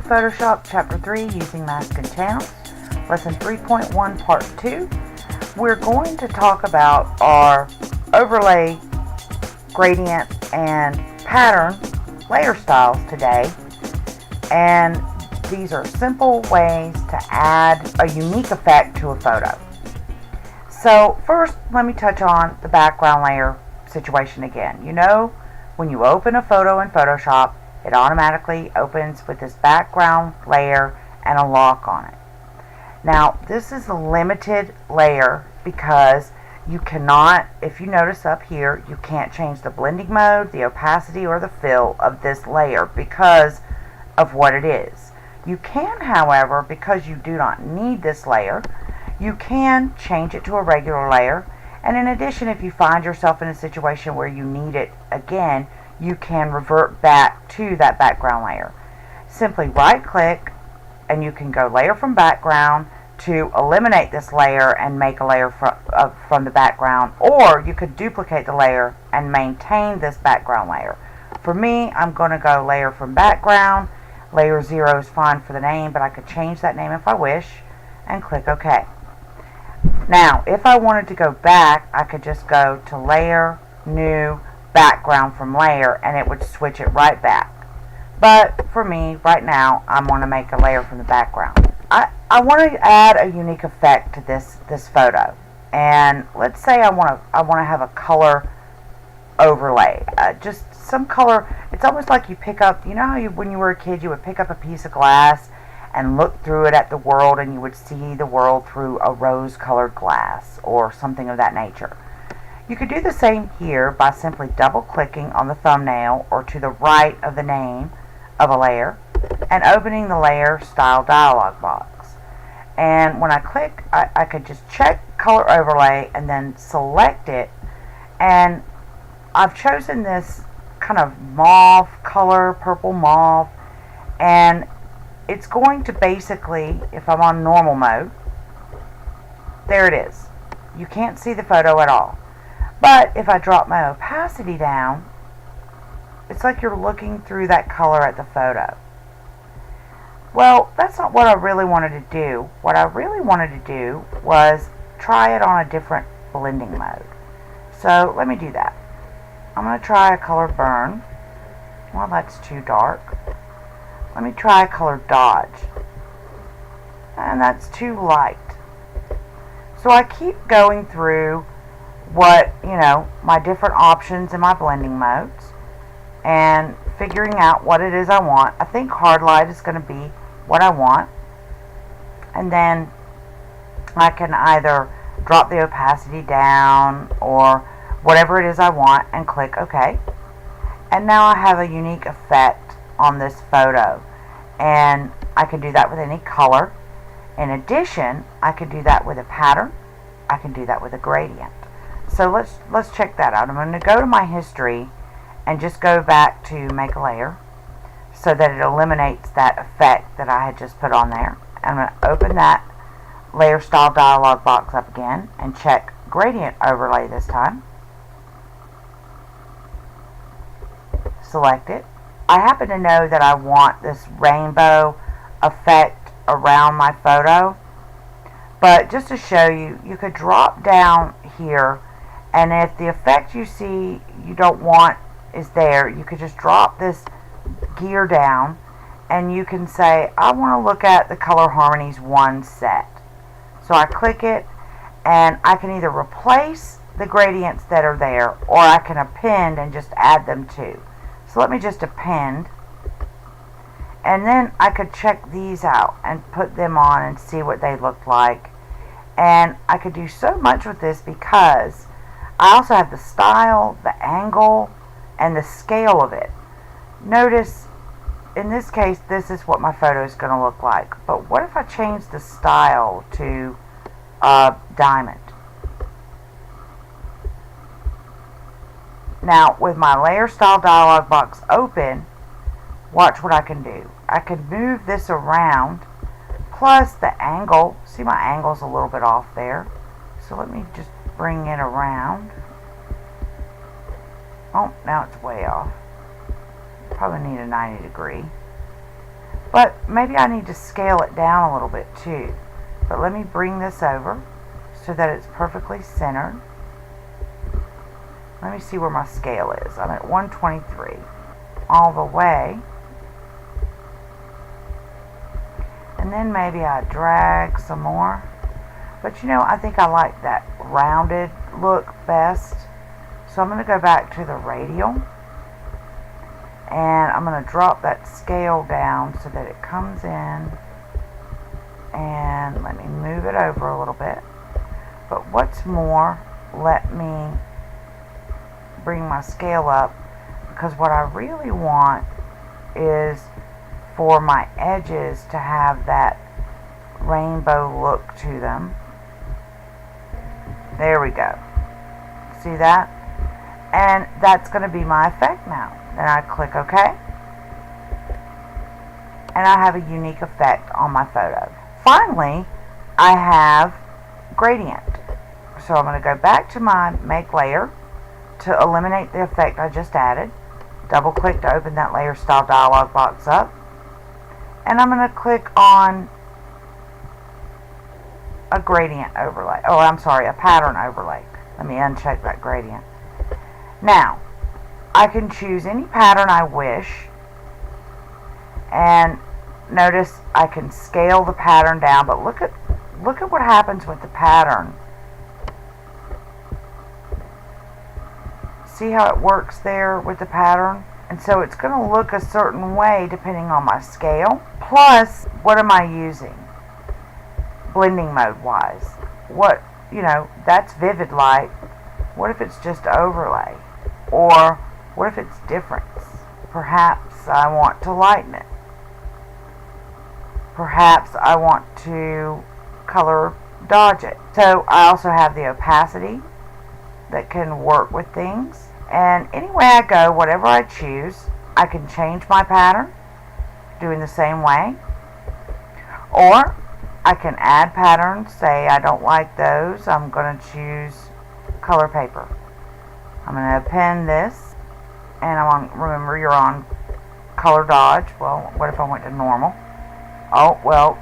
Photoshop Chapter 3 using mask and channels, Lesson 3.1 Part 2. We're going to talk about our overlay, gradient, and pattern layer styles today. And these are simple ways to add a unique effect to a photo. So first, let me touch on the background layer situation again. You know, when you open a photo in Photoshop, it automatically opens with this background layer and a lock on it. Now, this is a limited layer because you cannot, if you notice up here, you can't change the blending mode, the opacity, or the fill of this layer because of what it is. You can, however, because you do not need this layer, you can change it to a regular layer. And in addition, if you find yourself in a situation where you need it again, you can revert back to that background layer. Simply right click and you can go layer from background to eliminate this layer and make a layer from the background, or you could duplicate the layer and maintain this background layer. For me, I'm going to go layer from background. Layer 0 is fine for the name, but I could change that name if I wish and click OK. Now, if I wanted to go back, I could just go to layer, new, background from layer, and it would switch it right back. But for me, right now, I'm going to make a layer from the background. I want to add a unique effect to this photo. And let's say I want to have a color overlay. Just some color. It's almost like you pick up, you know how when you were a kid, you would pick up a piece of glass and look through it at the world, and you would see the world through a rose-colored glass or something of that nature. You could do the same here by simply double-clicking on the thumbnail or to the right of the name of a layer and opening the Layer Style dialog box. And when I click, I could just check Color Overlay and then select it. And I've chosen this kind of mauve color, purple mauve, and it's going to basically, if I'm on normal mode, there it is. You can't see the photo at all. But if I drop my opacity down, it's like you're looking through that color at the photo. Well, that's not what I really wanted to do. What I really wanted to do was try it on a different blending mode. So let me do that. I'm going to try a color burn. Well, that's too dark. Let me try a color dodge. And that's too light. So I keep going through my different options in my blending modes and figuring out what it is I want. I think hard light is going to be what I want. And then I can either drop the opacity down or whatever it is I want and click OK. And now I have a unique effect on this photo. And I can do that with any color. In addition, I can do that with a pattern. I can do that with a gradient. So let's check that out. I'm going to go to my history and just go back to make a layer so that it eliminates that effect that I had just put on there. I'm going to open that Layer Style dialog box up again and check Gradient Overlay this time. Select it. I happen to know that I want this rainbow effect around my photo, but just to show you, you could drop down here, and if the effect you see you don't want is there, you could just drop this gear down and you can say, I want to look at the Color Harmonies 1 set. So I click it and I can either replace the gradients that are there or I can append and just add them too. So let me just append, and then I could check these out and put them on and see what they look like. And I could do so much with this because I also have the style, the angle, and the scale of it. Notice, in this case, this is what my photo is going to look like. But what if I change the style to diamond? Now, with my Layer Style dialog box open, watch what I can do. I can move this around, plus the angle. See, my angle's a little bit off there. So let me just bring it around. Oh, now it's way off. Probably need a 90 degree. But maybe I need to scale it down a little bit too. But let me bring this over so that it's perfectly centered. Let me see where my scale is. I'm at 123 all the way. And then maybe I drag some more. But you know, I think I like that rounded look best. So I'm going to go back to the radial. And I'm going to drop that scale down so that it comes in. And let me move it over a little bit. But what's more, let me bring my scale up, because what I really want is for my edges to have that rainbow look to them. There we go. See that? And that's going to be my effect now. Then I click OK. And I have a unique effect on my photo. Finally, I have gradient. So I'm going to go back to my make layer to eliminate the effect I just added. Double click to open that layer style dialog box up. And I'm going to click on a gradient overlay. Oh, I'm sorry, a pattern overlay. Let me uncheck that gradient. Now, I can choose any pattern I wish. And notice I can scale the pattern down, but look at what happens with the pattern. See how it works there with the pattern? And so it's going to look a certain way depending on my scale. Plus, what am I using? Blending mode wise. What, you know, that's vivid light. What if it's just overlay? Or what if it's difference? Perhaps I want to lighten it. Perhaps I want to color dodge it. So I also have the opacity that can work with things. And anyway I go, whatever I choose, I can change my pattern doing the same way. Or I can add patterns. Say I don't like those. I'm going to choose color paper. I'm going to append this. And remember, you're on color dodge. Well, what if I went to normal? Oh, well,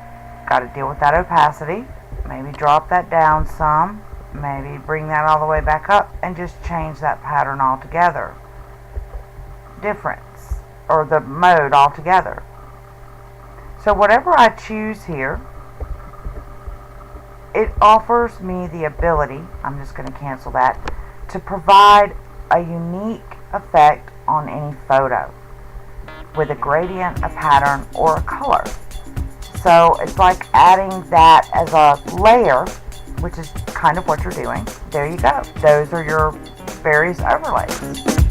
got to deal with that opacity. Maybe drop that down some. Maybe bring that all the way back up and just change that pattern altogether. Difference, or the mode altogether. So whatever I choose here, it offers me the ability, I'm just going to cancel that, to provide a unique effect on any photo with a gradient, a pattern, or a color. So it's like adding that as a layer, which is kind of what you're doing. There you go. Those are your various overlays.